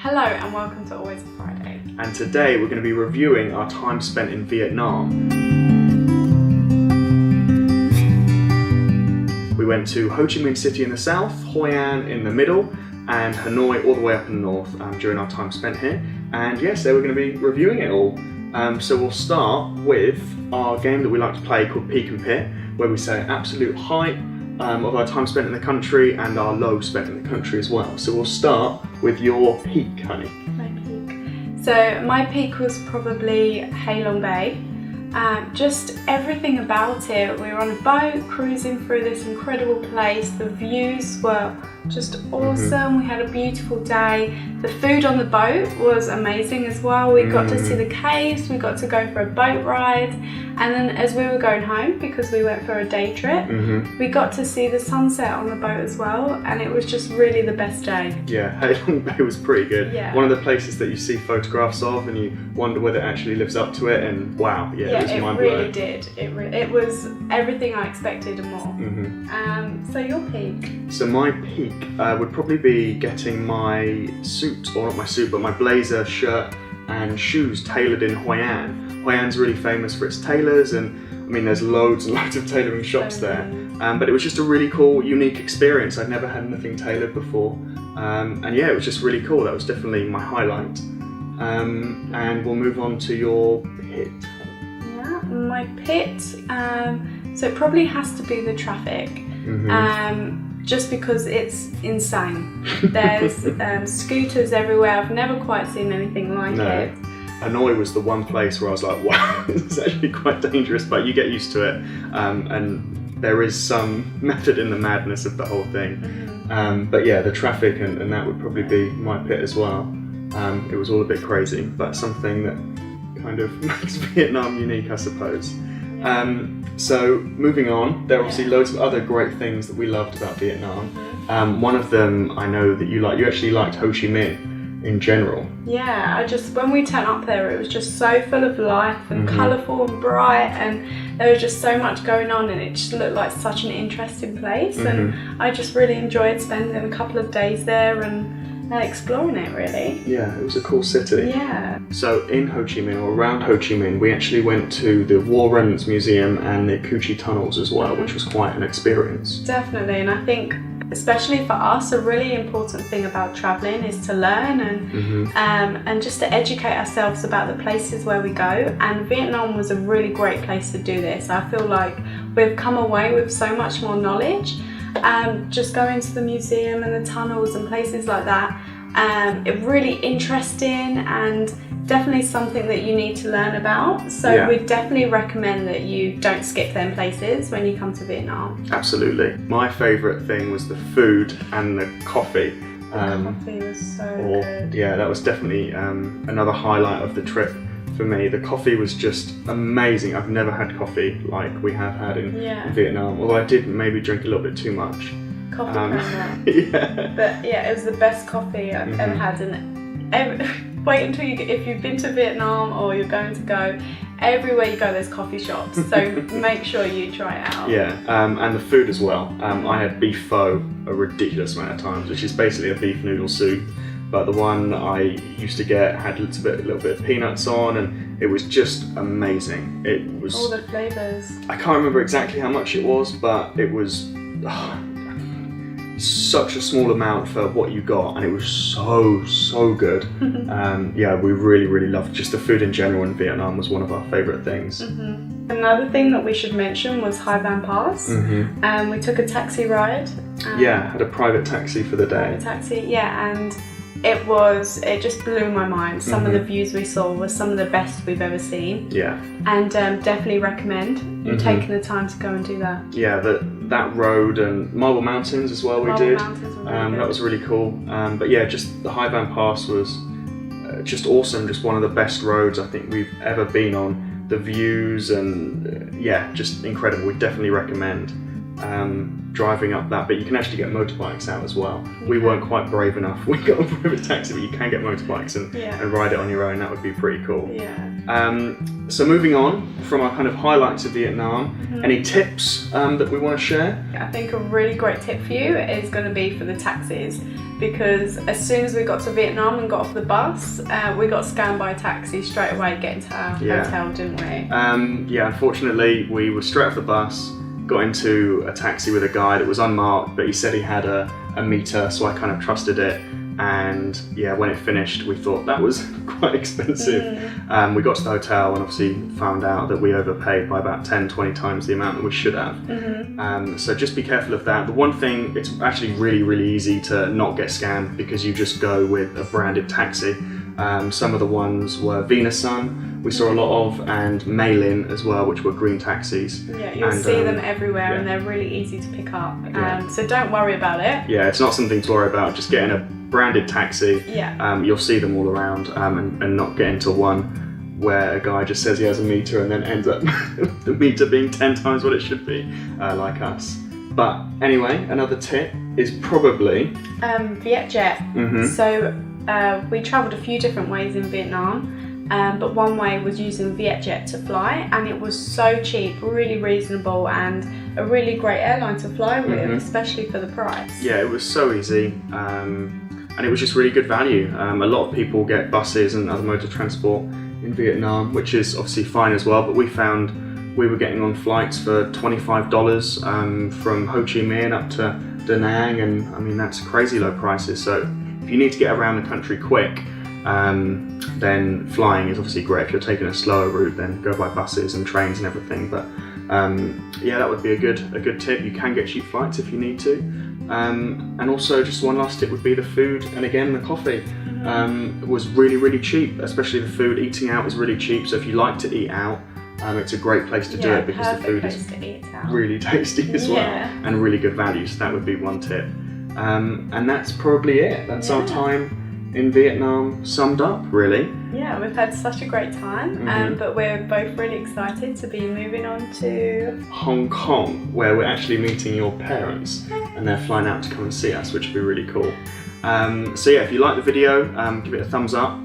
Hello and welcome to Always a Friday. And today we're going to be reviewing our time spent in Vietnam. We went to Ho Chi Minh City in the south, Hoi An in the middle, and Hanoi all the way up in the north during our time spent here. And yes, we're going to be reviewing it all. So we'll start with our game that we like to play called Peak and Pit, where we say absolute height of our time spent in the country and our low spent in the country as well. So we'll start with your peak, honey. My peak. So my peak was probably Hai Long Bay. Just everything about it. We were on a boat cruising through this incredible place. The views were just awesome. We had a beautiful day. The food on the boat was amazing as well. We got to see the caves, we got to go for a boat ride, and then as we were going home, because we went for a day trip, we got to see the sunset on the boat as well, and it was just really the best day. Yeah, Hai Long Bay was pretty good. Yeah. One of the places that you see photographs of and you wonder whether it actually lives up to it, and wow, it was mind-blowing. It really did. It was everything I expected and more. So your peak? So my peak would probably be getting my suit, or not my suit, but my blazer, shirt and shoes tailored in Hoi An. Hoi An's really famous for its tailors, and I mean there's loads and loads of tailoring shops there. But it was just a really cool, unique experience. I'd never had anything tailored before. And yeah, it was just really cool. That was definitely my highlight. And we'll move on to your pit. Yeah, my pit, so it probably has to be the traffic. Just because it's insane. There's scooters everywhere. I've never quite seen anything like it. Hanoi was the one place where I was like, wow, it's actually quite dangerous, but you get used to it. And there is some method in the madness of the whole thing. But yeah, the traffic and that would probably be my pit as well. It was all a bit crazy, but something that kind of makes Vietnam unique, I suppose. So moving on, there are obviously loads of other great things that we loved about Vietnam. One of them I know that you actually liked Ho Chi Minh in general. Yeah, when we turned up there, it was just so full of life and colourful and bright, and there was just so much going on, and it just looked like such an interesting place. And I just really enjoyed spending a couple of days there and exploring it, really. Yeah, it was a cool city. Yeah. So in Ho Chi Minh, or around Ho Chi Minh, we actually went to the War Remnants Museum and the Cu Chi tunnels as well, which was quite an experience. Definitely, and I think especially for us, a really important thing about travelling is to learn and just to educate ourselves about the places where we go. And Vietnam was a really great place to do this. I feel like we've come away with so much more knowledge. Just going to the museum and the tunnels and places like that, it's really interesting and definitely something that you need to learn about. So we definitely recommend that you don't skip them places when you come to Vietnam. Absolutely. My favourite thing was the food and the coffee. The coffee was so good. Yeah, that was definitely another highlight of the trip. For me, the coffee was just amazing. I've never had coffee like we have had in Vietnam, although I did maybe drink a little bit too much. Coffee coma. But yeah, it was the best coffee I've ever had. And wait until if you've been to Vietnam or you're going to go, everywhere you go there's coffee shops, so make sure you try it out. Yeah, and the food as well. I had beef pho a ridiculous amount of times, which is basically a beef noodle soup. But the one I used to get had a little bit of peanuts on, and it was just amazing. It was all the flavours. I can't remember exactly how much it was, but it was such a small amount for what you got, and it was so good. Yeah, we really loved just the food in general in Vietnam. Was one of our favourite things. Another thing that we should mention was Hai Van Pass. We took a taxi ride. Had a private taxi for the day. And it just blew my mind. Some of the views we saw were some of the best we've ever seen. Yeah. And definitely recommend you taking the time to go and do that. Yeah, that road and Marble Mountains as well. Marble Mountains were really good. That was really cool. But yeah, just the Hai Van Pass was just awesome. Just one of the best roads I think we've ever been on. The views and just incredible. We definitely recommend driving up that, but you can actually get motorbikes out as well. We weren't quite brave enough. We got a private taxi, but you can get motorbikes and ride it on your own. That would be pretty cool. So moving on from our kind of highlights of Vietnam, any tips that we want to share? I think a really great tip for you is going to be for the taxis. because as soon as we got to Vietnam and got off the bus, we got scanned by a taxi straight away getting to our hotel, didn't we? Yeah, unfortunately we were straight off the bus, got into a taxi with a guy that was unmarked, but he said he had a meter, so I kind of trusted it. And yeah, when it finished, we thought that was quite expensive. We got to the hotel and obviously found out that we overpaid by about 10-20 times the amount that we should have. So just be careful of that. The one thing, it's actually really easy to not get scammed because you just go with a branded taxi. Some of the ones were Venus Sun, we saw a lot of, and Maylin as well, which were green taxis. Yeah, you'll see them everywhere, and they're really easy to pick up. So don't worry about it. Yeah, it's not something to worry about. Just getting a branded taxi. You'll see them all around, and not get into one where a guy just says he has a meter and then ends up the meter being 10 times what it should be, like us. But anyway, another tip is probably Vietjet. So we travelled a few different ways in Vietnam, but one way was using Vietjet to fly, and it was so cheap, really reasonable, and a really great airline to fly with, especially for the price. Yeah, it was so easy, and it was just really good value. A lot of people get buses and other modes of transport in Vietnam, which is obviously fine as well, but we found we were getting on flights for $25 from Ho Chi Minh up to Da Nang, and I mean that's crazy low prices. So if you need to get around the country quick, then flying is obviously great. If you're taking a slower route, then go by buses and trains and everything. But yeah, that would be a good tip. You can get cheap flights if you need to. And also, just one last tip would be the food, and again the coffee was really cheap. Especially the food. Eating out is really cheap. So if you like to eat out, it's a great place to do it because the food is really tasty as well, and really good value. So that would be one tip. And that's probably it. That's our time in Vietnam summed up, really. Yeah, we've had such a great time, but we're both really excited to be moving on to Hong Kong, where we're actually meeting your parents, and they're flying out to come and see us, which would be really cool. So yeah, if you like the video, give it a thumbs up.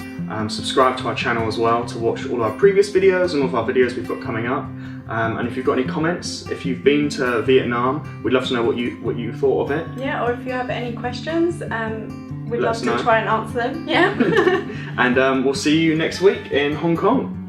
Subscribe to our channel as well to watch all our previous videos and all of our videos we've got coming up. And if you've got any comments, if you've been to Vietnam, we'd love to know what you thought of it. Yeah, or if you have any questions, we'd love to try and answer them. Yeah. And we'll see you next week in Hong Kong.